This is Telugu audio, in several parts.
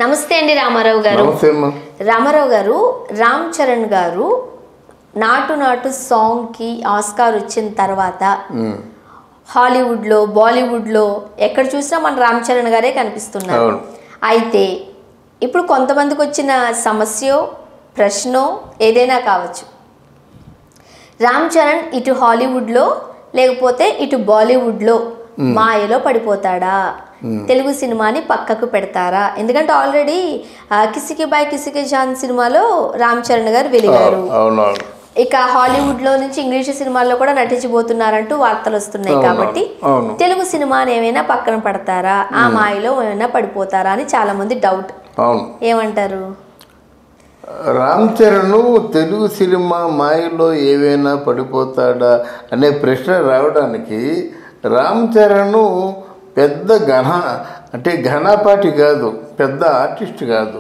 నమస్తే అండి రామారావు గారు. రామారావు గారు, రామ్ చరణ్ గారు నాటు నాటు సాంగ్ కి ఆస్కార్ వచ్చిన తర్వాత హాలీవుడ్ లో బాలీవుడ్ లో ఎక్కడ చూసినా మన రామ్ చరణ్ గారే కనిపిస్తున్నారు. అయితే ఇప్పుడు కొంతమందికి వచ్చిన సమస్య ప్రశ్న ఏదైనా కావచ్చు, రామ్ చరణ్ ఇటు హాలీవుడ్ లో లేకపోతే ఇటు బాలీవుడ్ లో మాయలో పడిపోతాడా, తెలుగు సినిమాని పక్కకు పెడతారా? ఎందుకంటే ఆల్రెడీ కిసికి బాయ్ కిసికి జాన్ సినిమాలో రామ్ చరణ్ గారు వెలిగారు. ఇక హాలీవుడ్ లో నుంచి ఇంగ్లీష్ సినిమాల్లో కూడా నటించబోతున్నారంటూ వార్తలు వస్తున్నాయి. కాబట్టి తెలుగు సినిమాని ఏమైనా పక్కన పడతారా, ఆ మాయలో ఏమైనా పడిపోతారా అని చాలా మంది డౌట్. ఏమంటారు? రామ్ చరణ్ తెలుగు సినిమా మాయలో ఏవైనా పడిపోతాడా అనే ప్రశ్న రావడానికి రామ్ చరణ్ పెద్ద ఘనపాటి కాదు, పెద్ద ఆర్టిస్ట్ కాదు.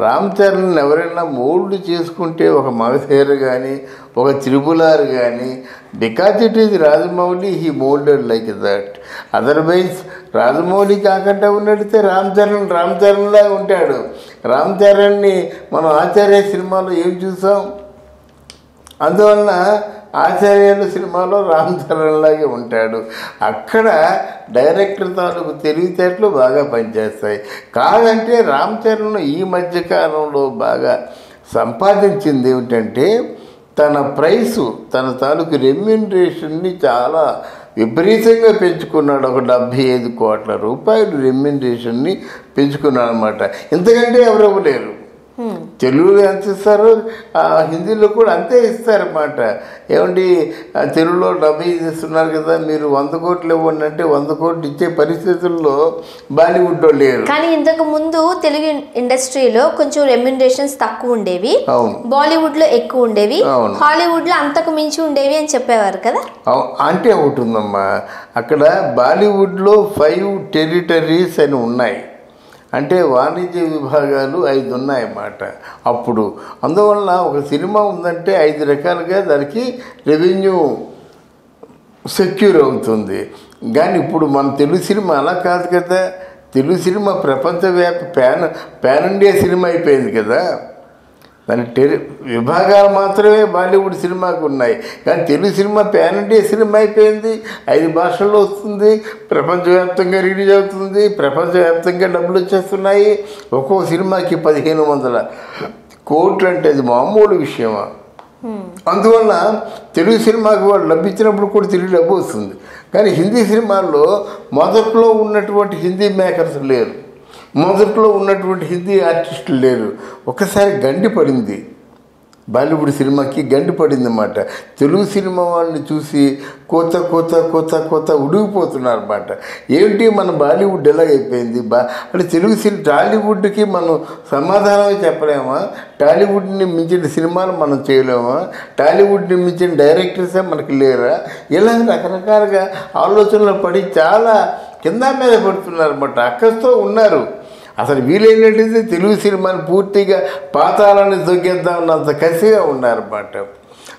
రామ్ చరణ్ ఎవరైనా మోల్డ్ చేసుకుంటే ఒక మగధీర కానీ ఒక త్రిపులార్ కానీ, because it is Rajamouli, he moulded like that. Otherwise Rajamouli కాకుండా ఉన్నట్టే రామ్ చరణ్ లాగా ఉంటాడు. రామ్ చరణ్ని మనం ఆచార్య సినిమాలో ఏం చూసాం? అందువలన ఆచార్యుల సినిమాలో రామ్ చరణ్ లాగే ఉంటాడు. అక్కడ డైరెక్టర్ తాలూకు తెలివితేటలు బాగా పనిచేస్తాయి. కాదంటే రామ్ చరణ్ ఈ మధ్యకాలంలో బాగా సంపాదించింది ఏమిటంటే తన ప్రైసు, తన తాలూకు రెమ్యూనరేషన్ని చాలా విపరీతంగా పెంచుకున్నాడు. ఒక 75 కోట్ల రూపాయలు రెమ్యూనరేషన్ని పెంచుకున్నాడు అనమాట. ఇంతకంటే ఎవరెవరు లేరు. తెలుగులో ఎంత ఇస్తారో హిందీలో కూడా అంతే ఇస్తారన్నమాట. ఏమండి, తెలుగులో 75 ఇస్తున్నారు కదా, మీరు 100 కోట్లు ఇవ్వండి అంటే 100 కోట్లు ఇచ్చే పరిస్థితుల్లో బాలీవుడ్లో లేరు. కానీ ఇంతకు ముందు తెలుగు ఇండస్ట్రీలో కొంచెం రెమ్యూనరేషన్స్ తక్కువ ఉండేవి, బాలీవుడ్ లో ఎక్కువ ఉండేవి, హాలీవుడ్ లో అంతకు మించి ఉండేవి అని చెప్పేవారు కదా. అంటే ఒకటి ఉందమ్మా, అక్కడ బాలీవుడ్లో 5 టెరిటరీస్ అని ఉన్నాయి. అంటే వాణిజ్య విభాగాలు 5 ఉన్నాయన్నమాట అప్పుడు. అందువలన ఒక సినిమా ఉందంటే 5 రకాలుగా దానికి రెవెన్యూ సెక్యూర్ అవుతుంది. కానీ ఇప్పుడు మన తెలుగు సినిమా అలా కాదు కదా. తెలుగు సినిమా ప్రపంచవ్యాప్త పాన్ ఇండియా సినిమా అయిపోయింది కదా. దాని విభాగాలు మాత్రమే బాలీవుడ్ సినిమాకు ఉన్నాయి. కానీ Telugu cinema pan India cinema అయిపోయింది. 5 భాషల్లో వస్తుంది, ప్రపంచవ్యాప్తంగా రిలీజ్ అవుతుంది, ప్రపంచవ్యాప్తంగా డబ్బులు వచ్చేస్తున్నాయి. ఒక్కొక్క సినిమాకి 1500 కోట్లు అంటే అది మామూలు విషయమా? అందువల్ల తెలుగు సినిమాకి వాళ్ళు లభించినప్పుడు కూడా తిరిగి డబ్బు వస్తుంది. కానీ హిందీ సినిమాల్లో మొదట్లో ఉన్నటువంటి హిందీ మేకర్స్ లేరు, మొదట్లో ఉన్నటువంటి హిందీ ఆర్టిస్టులు లేరు. ఒకసారి గండి పడింది, బాలీవుడ్ సినిమాకి గండి పడింది అన్నమాట. తెలుగు సినిమా వాళ్ళని చూసి కొత్త ఉడిగిపోతున్నారు అన్నమాట. ఏంటి మన బాలీవుడ్ ఎలాగైపోయింది? అంటే తెలుగు టాలీవుడ్కి మనం సమాధానమే చెప్పలేమా? టాలీవుడ్ని మించిన సినిమాలు మనం చేయలేమా? టాలీవుడ్ని మించిన డైరెక్టర్సే మనకి లేరా? ఇలా రకరకాలుగా ఆలోచనలు పడి చాలా కింద మీద పడుతున్నారు అన్నమాట. అక్కస్తో ఉన్నారు. అసలు వీలైనట్టయితే తెలుగు సినిమాని పూర్తిగా పాతాళాన్ని తొక్కేద్దామన్నంత కసిగా ఉన్నారన్నమాట.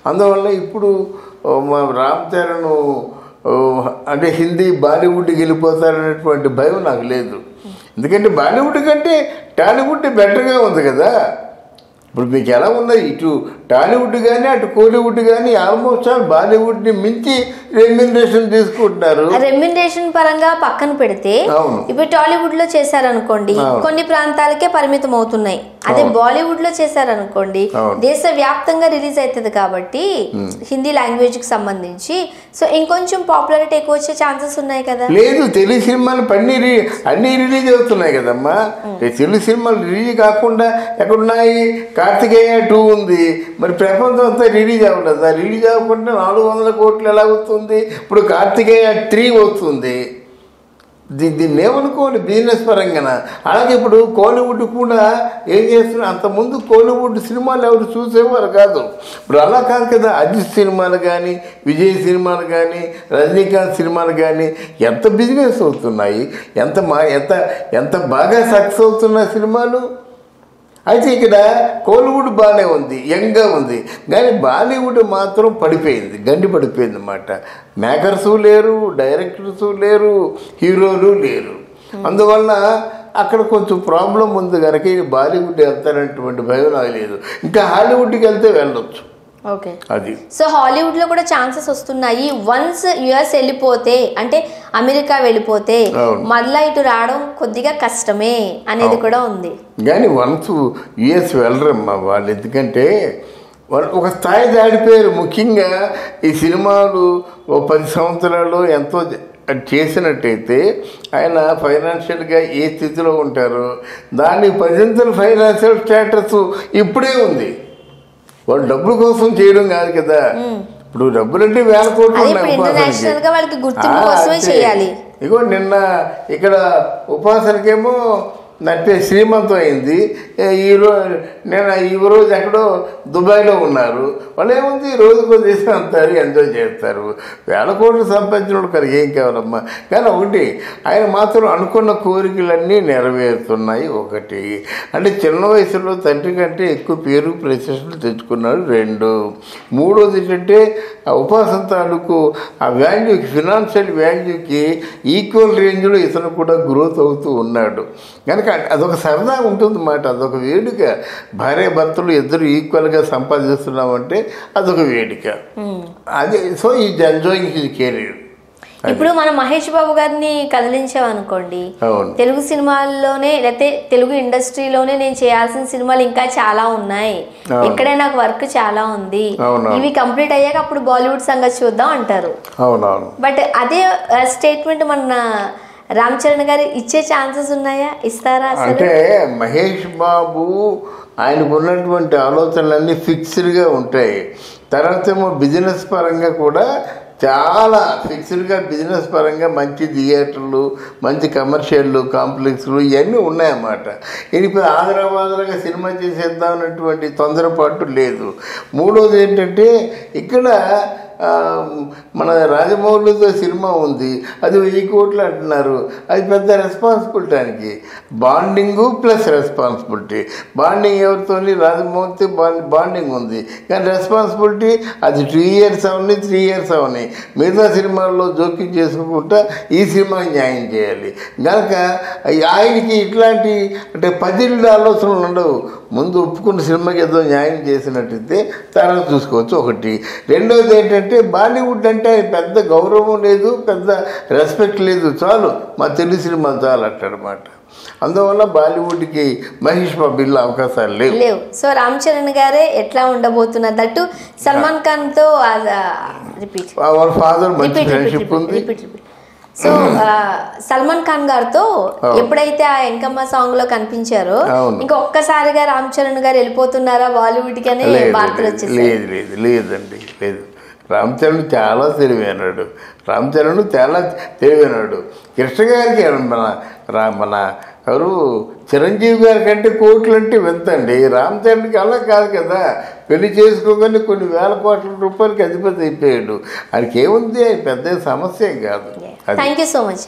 అందువల్ల ఇప్పుడు మా రామ్ చరణ్ అంటే హిందీ బాలీవుడ్కి వెళ్ళిపోతారనేటువంటి భయం నాకు లేదు. ఎందుకంటే బాలీవుడ్ కంటే టాలీవుడ్ బెటర్గా ఉంది కదా. ఇప్పుడు మీకు ఎలా ఉన్నది, ఇటు టాలీవుడ్ కానీ అటు కోలీవుడ్ కానీ ఆల్మోస్ట్ ఆల్ బాలీవుడ్ని మించి రెమ్యూనరేషన్ తీసుకుంటున్నారు. రెమ్యూనరేషన్ పరంగా పక్కన పెడితే ఇప్పుడు టాలీవుడ్ లో చేశారనుకోండి కొన్ని ప్రాంతాలకే పరిమితం అవుతున్నాయి. అదే బాలీవుడ్ లో చేశారనుకోండి దేశ వ్యాప్తంగా రిలీజ్ అవుతుంది. కాబట్టి హిందీ లాంగ్వేజ్ కి సంబంధించి సో ఇంకొంచెం పాపులారిటీ ఎక్కువ వచ్చే ఛాన్సెస్ ఉన్నాయి కదా. లేదు, తెలుగు సినిమాలు అన్ని రిలీజ్ అవుతున్నాయి కదమ్మా. తెలుగు సినిమాలు రిలీజ్ కాకుండా ఎక్కడున్నాయి? కార్తికేయ 2 ఉంది, మరి ప్రపంచం అంతా రిలీజ్ అవ్వలేదు. రిలీజ్ అవ్వకుండా 400 కోట్లు ఎలా వస్తుంది? ఇప్పుడు కార్తికేయ 3 వస్తుంది. దీన్ని ఏమనుకోవాలి బిజినెస్ పరంగా. అలాగే ఇప్పుడు కోలీవుడ్ కూడా ఏం చేస్తున్నారు? అంతకుముందు కోలీవుడ్ సినిమాలు ఎవరు చూసేవారు కాదు. ఇప్పుడు అలా కాదు కదా. అజిత్ సినిమాలు కానీ, విజయ్ సినిమాలు కానీ, రజనీకాంత్ సినిమాలు కానీ ఎంత బిజినెస్ అవుతున్నాయి, ఎంత బాగా సక్సెస్ అవుతున్న సినిమాలు. అయితే ఇక్కడ కోలీవుడ్ బాగానే ఉంది, యంగ్గా ఉంది. కానీ బాలీవుడ్ మాత్రం పడిపోయింది, గండి పడిపోయింది అన్నమాట. మేకర్సు లేరు, డైరెక్టర్సు లేరు, హీరోలు లేరు. అందువల్ల అక్కడ కొంచెం ప్రాబ్లం ఉంది కనుక ఈ బాలీవుడ్ వెళ్తారనేటువంటి భయం నాకు లేదు. ఇంకా హాలీవుడ్కి వెళ్తే వెళ్ళొచ్చు. ఓకే, అది. సో హాలీవుడ్ లో కూడా ఛాన్సెస్ వస్తున్నాయి. వన్స్ యుఎస్ వెళ్ళిపోతే, అంటే అమెరికా వెళ్ళిపోతే మళ్ళా ఇటు రావడం కొద్దిగా కష్టమే అనేది కూడా ఉంది. కానీ వన్స్ యుఎస్ వెళ్ళరమ్మా వాళ్ళు, ఎందుకంటే వాళ్ళు ఒక స్థాయి దాడిపోయారు. ముఖ్యంగా ఈ సినిమాలు ఓ 10 సంవత్సరాలు ఎంతో చేసినట్టయితే ఆయన ఫైనాన్షియల్గా ఏ స్థితిలో ఉంటారో దాని 10 ఫైనాన్షియల్ స్టేటస్ ఇప్పుడే ఉంది. వాళ్ళు డబ్బుల కోసం చేయడం కాదు కదా. ఇప్పుడు డబ్బులు అంటే 1000 కోట్లు ఉన్నాయి ఉపాసనకి. ఇగో నిన్న ఇక్కడ ఉపాసనకేమో అంటే శ్రీమంతం అయింది. నేను ఈ రోజు ఎక్కడో దుబాయ్లో ఉన్నారు. వాళ్ళు ఏముంది రోజు కొద్ది అంటారు, ఎంజాయ్ చేస్తారు. 1000 కోట్లు సంపాదించిన కదా ఏం కావాలమ్మా. కానీ ఒకటి, ఆయన మాత్రం అనుకున్న కోరికలన్నీ నెరవేరుతున్నాయి. ఒకటి అంటే చిన్న వయసులో తండ్రి కంటే ఎక్కువ పేరు ప్రతిష్టలు తెచ్చుకున్నాడు. 2, మూడోది ఏంటంటే ఆ ఉపాసన తాలూకు ఆ వాల్యూకి, ఫినాన్షియల్ వాల్యూకి ఈక్వల్ రేంజ్లో ఇతను కూడా గ్రోత్ అవుతూ ఉన్నాడు. కనుక అదొక సరదా ఉంటుంది మాట, అదొక వేడుక. భార్య భర్తలు ఇద్దరు ఈక్వల్గా సంపాదిస్తున్నామంటే అదొక వేడుక. అది so is enjoying his career. ఇప్పుడు మనం మహేష్ బాబు గారిని కదిలించామనుకోండి, తెలుగు సినిమాల్లోనే లేకపోతే తెలుగు ఇండస్ట్రీలోనే నేను చేయాల్సిన సినిమాలు ఇంకా చాలా ఉన్నాయి, ఇక్కడే నాకు వర్క్ చాలా ఉంది, ఇవి కంప్లీట్ అయ్యాక అప్పుడు బాలీవుడ్ సంగతి చూద్దాం అంటారు. బట్ అదే స్టేట్మెంట్ మన రామ్ చరణ్ గారు ఇచ్చే ఛాన్సెస్ ఉన్నాయా? ఇస్తారా? అంటే మహేష్ బాబు ఆయనకు ఉన్నటువంటి ఆలోచనలన్నీ ఫిక్స్డ్గా ఉంటాయి. తర్వాత ఏమో బిజినెస్ పరంగా కూడా చాలా ఫిక్స్డ్గా, బిజినెస్ పరంగా మంచి థియేటర్లు, మంచి కమర్షియల్ కాంప్లెక్స్లు ఇవన్నీ ఉన్నాయన్నమాట. ఇప్పుడు ఆంధ్రాబాద్గా సినిమా చేసేద్దాం అన్నటువంటి తొందరపాటు లేదు. మూడోది ఏంటంటే ఇక్కడ మన రాజమౌళితో సినిమా ఉంది, అది 1000 కోట్లు అంటున్నారు. అది పెద్ద రెస్పాన్సిబిలిటీ. ఆయనకి బాండింగు ప్లస్ రెస్పాన్సిబిలిటీ. బాండింగ్ ఎవరితో? రాజమౌళితో బాండింగ్ ఉంది, కానీ రెస్పాన్సిబిలిటీ అది 2 years అవని 3 years అవని మిగతా సినిమాల్లో జోక్యం చేసుకుంటా ఈ సినిమాకి న్యాయం చేయాలి. కనుక ఆయనకి ఇట్లాంటి అంటే 10 ఆలోచనలు ఉండవు. ముందు ఒప్పుకున్న సినిమాకి ఏదో న్యాయం చేసినట్టయితే తర్వాత చూసుకోవచ్చు. ఒకటి. రెండవది ఏంటంటే బాలీవుడ్ అంటే పెద్ద గౌరవం లేదు, పెద్ద రెస్పెక్ట్ లేదు. చాలు మా తెలుగు సినిమా చాలు అంటాడనమాట. అందువల్ల బాలీవుడ్కి మహేష్ బాబు అవకాశాలు లేవు. సో రామ్ చరణ్ గారే ఎట్లా ఉండబోతున్నారు? దట్టు సల్మాన్ ఖాన్ తో వాళ్ళ ఫాదర్ మంచి ఫ్రెండ్షిప్ ఉంది. సో సల్మాన్ ఖాన్ గారితో ఎప్పుడైతే ఆ ఎంకమ్మ సాంగ్ లో కనిపించారో ఇంకా ఒక్కసారిగా రామ్ చరణ్ గారు వెళ్ళిపోతున్నారా బాలీవుడ్ కి అనే వార్తలు వచ్చేసాయి. లేదండి, లేదు. రామ్ చరణ్ చాలా తెలివైనాడు. కృష్ణ గారికి మన ఎవరు చిరంజీవి గారి కంటే కోట్లు అంటే వింతండి. రామ్ చరణ్కి అలా కాదు కదా. పెళ్లి చేసుకోగానే కొన్ని 1000 కోట్ల రూపాయలకి అధిపతి అయిపోయాడు. ఆయనకి ఏముంది, పెద్ద సమస్య కాదు. Thank you so much.